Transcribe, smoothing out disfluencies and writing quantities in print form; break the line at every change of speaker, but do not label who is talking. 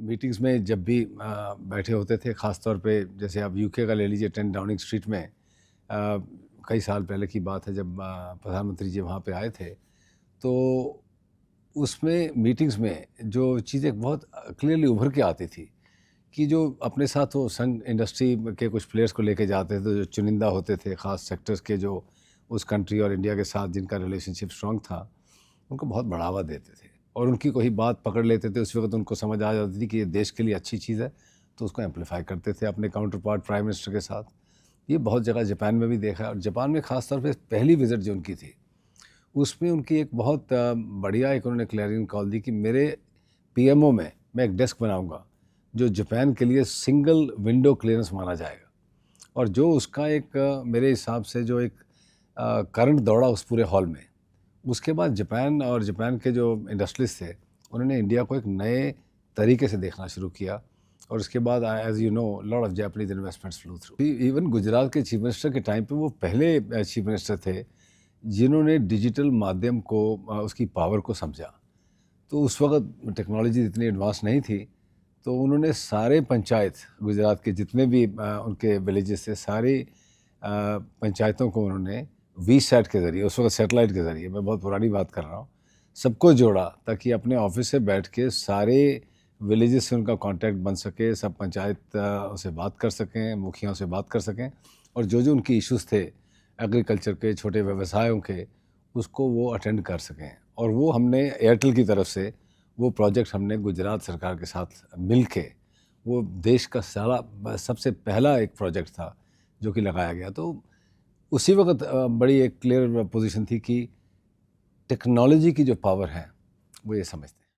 Meetings में जब भी बैठे होते थे, ख़ास तौर पे जैसे आप यूके का ले लीजिए, 10 डाउनिंग स्ट्रीट में कई साल पहले की बात है जब प्रधानमंत्री जी वहाँ पे आए थे, तो उसमें मीटिंग्स में जो चीज़ें बहुत क्लियरली उभर के आती थी कि जो अपने साथ वो संघ इंडस्ट्री के कुछ प्लेयर्स को लेके जाते थे, जो चुनिंदा होते थे ख़ास सेक्टर्स के, जो उस कंट्री और इंडिया के साथ जिनका रिलेशनशिप स्ट्रॉन्ग था, उनको बहुत बढ़ावा देते थे और उनकी कोई बात पकड़ लेते थे। उस वक्त उनको समझ आ जाती थी कि ये देश के लिए अच्छी चीज़ है, तो उसको एम्पलीफाई करते थे अपने काउंटर पार्ट प्राइम मिनिस्टर के साथ। ये बहुत जगह जापान में भी देखा है, और जापान में ख़ास तौर पे पहली विज़िट जो उनकी थी, उसमें उनकी एक बहुत बढ़िया एक उन्होंने क्लैरियन कॉल दी कि मेरे पीएमओ में मैं एक डेस्क बनाऊंगा जो जापान के लिए सिंगल विंडो क्लियरेंस माना जाएगा। और जो उसका एक मेरे हिसाब से जो एक करंट दौड़ा उस पूरे हॉल में, उसके बाद जापान और जापान के जो इंडस्ट्रियलिस्ट थे, उन्होंने इंडिया को एक नए तरीके से देखना शुरू किया। और उसके बाद as you know lot of Japanese investments flow through. Even Gujarat के चीफ मिनिस्टर के टाइम पे वो पहले चीफ मिनिस्टर थे जिन्होंने डिजिटल माध्यम को उसकी पावर को समझा। तो उस वक्त टेक्नोलॉजी इतनी एडवांस नहीं थी, तो उन्होंने सारे पंचायत गुजरात के जितने भी उनके विलेजेस थे, सारी पंचायतों को उन्होंने वीसैट के ज़रिए, उस वक्त सैटेलाइट के ज़रिए, मैं बहुत पुरानी बात कर रहा हूँ, सबको जोड़ा ताकि अपने ऑफिस से बैठ के सारे विलेजेस से उनका कांटेक्ट बन सके, सब पंचायत से बात कर सकें, मुखियाओं से बात कर सकें, और जो जो उनकी इश्यूज़ थे एग्रीकल्चर के, छोटे व्यवसायों के, उसको वो अटेंड कर सकें। और वो हमने एयरटेल की तरफ से वो प्रोजेक्ट हमने गुजरात सरकार के साथ मिल के, वो देश का सारा सबसे पहला एक प्रोजेक्ट था जो कि लगाया गया। तो उसी वक्त बड़ी एक क्लियर पोजीशन थी कि टेक्नोलॉजी की जो पावर है वो ये समझते हैं।